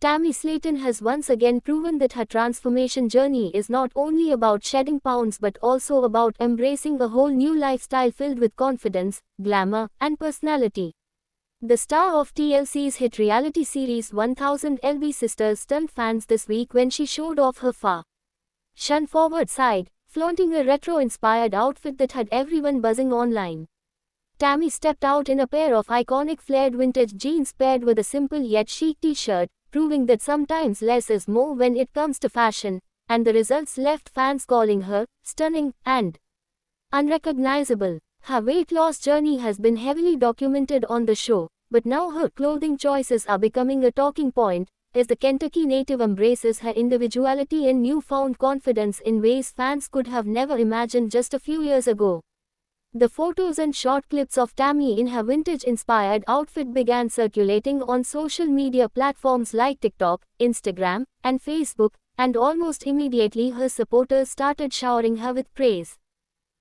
Tammy Slaton has once again proven that her transformation journey is not only about shedding pounds but also about embracing a whole new lifestyle filled with confidence, glamour, and personality. The star of TLC's hit reality series 1000 LB Sisters stunned fans this week when she showed off her fashion-forward side, flaunting a retro-inspired outfit that had everyone buzzing online. Tammy stepped out in a pair of iconic flared vintage jeans paired with a simple yet chic t-shirt, proving that sometimes less is more when it comes to fashion, and the results left fans calling her stunning and unrecognizable. Her weight loss journey has been heavily documented on the show, but now her clothing choices are becoming a talking point, as the Kentucky native embraces her individuality and newfound confidence in ways fans could have never imagined just a few years ago. The photos and short clips of Tammy in her vintage-inspired outfit began circulating on social media platforms like TikTok, Instagram, and Facebook, and almost immediately her supporters started showering her with praise.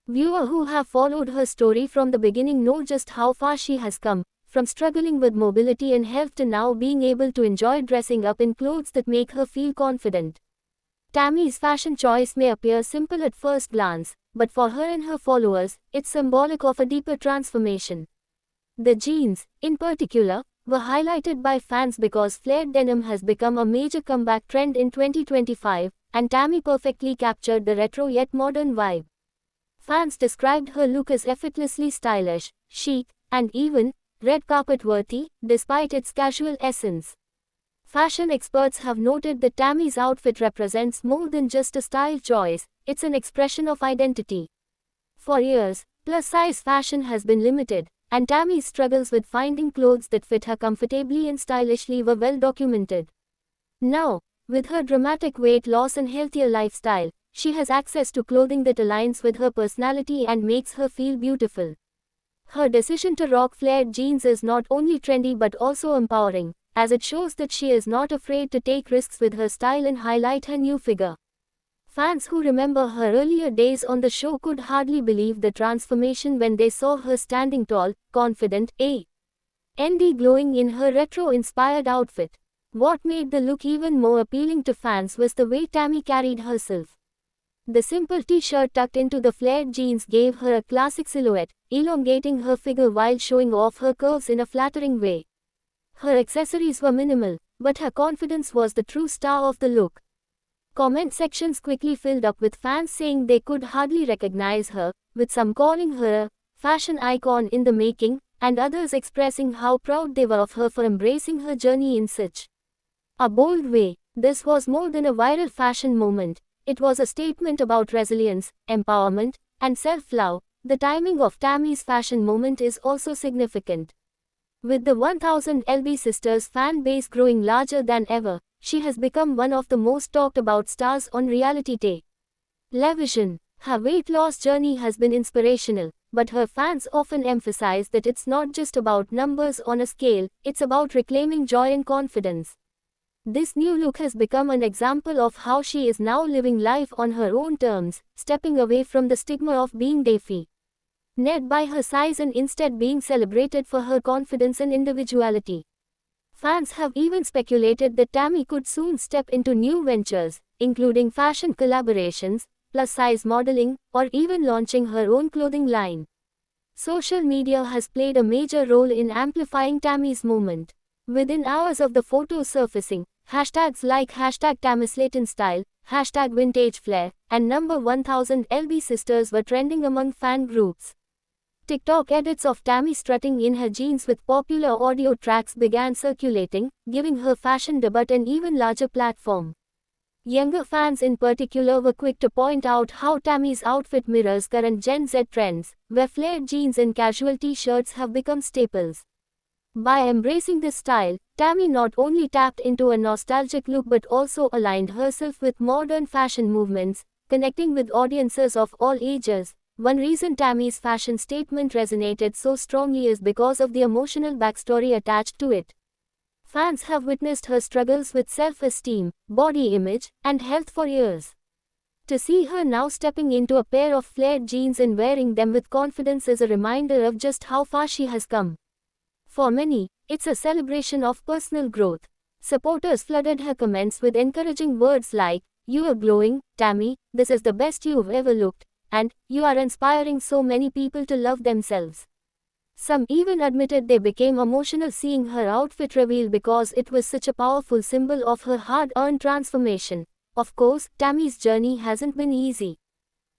Viewers who have followed her story from the beginning know just how far she has come, from struggling with mobility and health to now being able to enjoy dressing up in clothes that make her feel confident. Tammy's fashion choice may appear simple at first glance, but for her and her followers, it's symbolic of a deeper transformation. The jeans, in particular, were highlighted by fans because flared denim has become a major comeback trend in 2025, and Tammy perfectly captured the retro yet modern vibe. Fans described her look as effortlessly stylish, chic, and even red carpet worthy, despite its casual essence. Fashion experts have noted that Tammy's outfit represents more than just a style choice, it's an expression of identity. For years, plus-size fashion has been limited, and Tammy's struggles with finding clothes that fit her comfortably and stylishly were well documented. Now, with her dramatic weight loss and healthier lifestyle, she has access to clothing that aligns with her personality and makes her feel beautiful. Her decision to rock flared jeans is not only trendy but also empowering, as it shows that she is not afraid to take risks with her style and highlight her new figure. Fans who remember her earlier days on the show could hardly believe the transformation when they saw her standing tall, confident, and glowing in her retro-inspired outfit. What made the look even more appealing to fans was the way Tammy carried herself. The simple t-shirt tucked into the flared jeans gave her a classic silhouette, elongating her figure while showing off her curves in a flattering way. Her accessories were minimal, but her confidence was the true star of the look. Comment sections quickly filled up with fans saying they could hardly recognize her, with some calling her a fashion icon in the making, and others expressing how proud they were of her for embracing her journey in such a bold way. This was more than a viral fashion moment. It was a statement about resilience, empowerment, and self-love. The timing of Tammy's fashion moment is also significant. With the 1000 LB Sisters fan base growing larger than ever, she has become one of the most talked about stars on reality television. Her weight loss journey has been inspirational, but her fans often emphasize that it's not just about numbers on a scale, it's about reclaiming joy and confidence. This new look has become an example of how she is now living life on her own terms, stepping away from the stigma of being defined by her size and instead being celebrated for her confidence and individuality. Fans have even speculated that Tammy could soon step into new ventures, including fashion collaborations, plus-size modeling, or even launching her own clothing line. Social media has played a major role in amplifying Tammy's moment. Within hours of the photos surfacing, hashtags like #TammySlatonStyle, #VintageFlair, and number 1000 LB Sisters were trending among fan groups. TikTok edits of Tammy strutting in her jeans with popular audio tracks began circulating, giving her fashion debut an even larger platform. Younger fans in particular were quick to point out how Tammy's outfit mirrors current Gen Z trends, where flared jeans and casual t-shirts have become staples. By embracing this style, Tammy not only tapped into a nostalgic look but also aligned herself with modern fashion movements, connecting with audiences of all ages. One reason Tammy's fashion statement resonated so strongly is because of the emotional backstory attached to it. Fans have witnessed her struggles with self-esteem, body image, and health for years. To see her now stepping into a pair of flared jeans and wearing them with confidence is a reminder of just how far she has come. For many, it's a celebration of personal growth. Supporters flooded her comments with encouraging words like, "You are glowing, Tammy, this is the best you've ever looked," and "You are inspiring so many people to love themselves." Some even admitted they became emotional seeing her outfit reveal because it was such a powerful symbol of her hard-earned transformation. Of course, Tammy's journey hasn't been easy.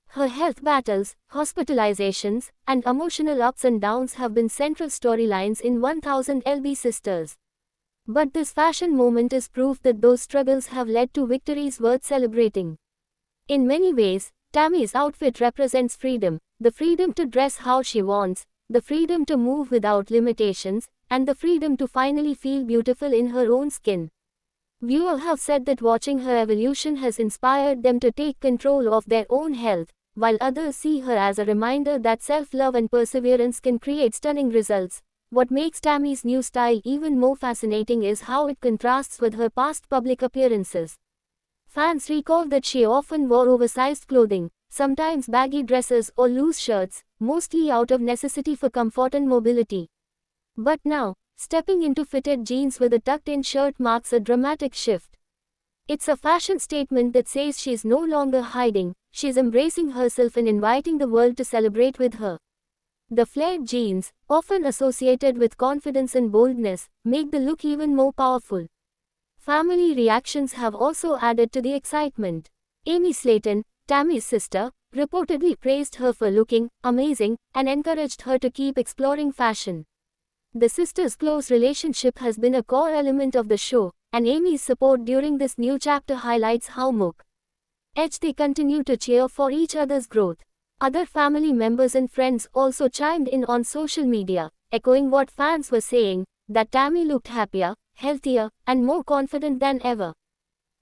Her health battles, hospitalizations, and emotional ups and downs have been central storylines in 1000 LB Sisters. But this fashion moment is proof that those struggles have led to victories worth celebrating. In many ways, Tammy's outfit represents freedom, the freedom to dress how she wants, the freedom to move without limitations, and the freedom to finally feel beautiful in her own skin. Viewers have said that watching her evolution has inspired them to take control of their own health, while others see her as a reminder that self-love and perseverance can create stunning results. What makes Tammy's new style even more fascinating is how it contrasts with her past public appearances. Fans recall that she often wore oversized clothing, sometimes baggy dresses or loose shirts, mostly out of necessity for comfort and mobility. But now, stepping into fitted jeans with a tucked-in shirt marks a dramatic shift. It's a fashion statement that says she's no longer hiding, she's embracing herself and inviting the world to celebrate with her. The flared jeans, often associated with confidence and boldness, make the look even more powerful. Family reactions have also added to the excitement. Amy Slayton, Tammy's sister, reportedly praised her for looking amazing and encouraged her to keep exploring fashion. The sisters' close relationship has been a core element of the show, and Amy's support during this new chapter highlights how much they continue to cheer for each other's growth. Other family members and friends also chimed in on social media, echoing what fans were saying, that Tammy looked happier, healthier, and more confident than ever.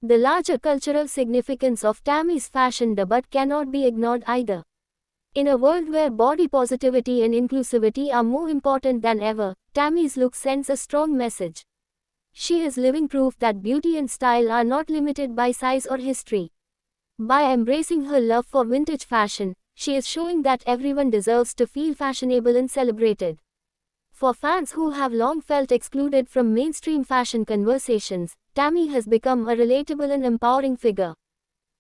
The larger cultural significance of Tammy's fashion debut cannot be ignored either. In a world where body positivity and inclusivity are more important than ever, Tammy's look sends a strong message. She is living proof that beauty and style are not limited by size or history. By embracing her love for vintage fashion, she is showing that everyone deserves to feel fashionable and celebrated. For fans who have long felt excluded from mainstream fashion conversations, Tammy has become a relatable and empowering figure.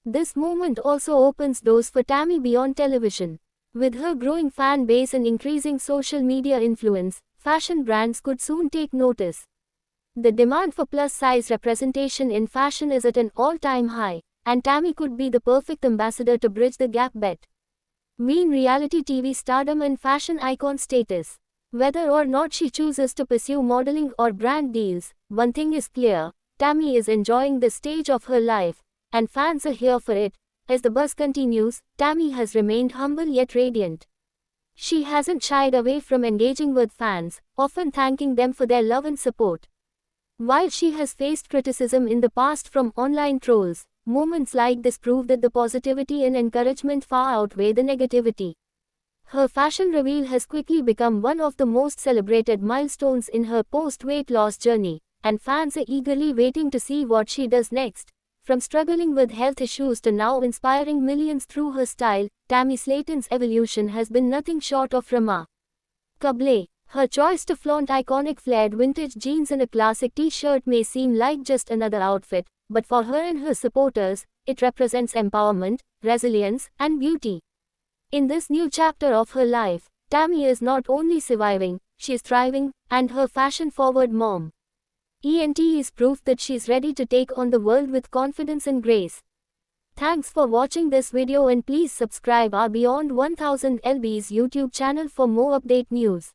This moment also opens doors for Tammy beyond television. With her growing fan base and increasing social media influence, fashion brands could soon take notice. The demand for plus-size representation in fashion is at an all-time high, and Tammy could be the perfect ambassador to bridge the gap between reality TV stardom and fashion icon status. Whether or not she chooses to pursue modeling or brand deals, one thing is clear, Tammy is enjoying the stage of her life, and fans are here for it. As the buzz continues, Tammy has remained humble yet radiant. She hasn't shied away from engaging with fans, often thanking them for their love and support. While she has faced criticism in the past from online trolls, moments like this prove that the positivity and encouragement far outweigh the negativity. Her fashion reveal has quickly become one of the most celebrated milestones in her post-weight loss journey, and fans are eagerly waiting to see what she does next. From struggling with health issues to now inspiring millions through her style, Tammy Slayton's evolution has been nothing short of remarkable. Her choice to flaunt iconic flared vintage jeans and a classic t-shirt may seem like just another outfit, but for her and her supporters, it represents empowerment, resilience, and beauty. In this new chapter of her life, Tammy is not only surviving, she is thriving, and her fashion-forward mom ENT is proof that she's ready to take on the world with confidence and grace. Thanks for watching this video and please subscribe our Beyond 1000 LB's YouTube channel for more update news.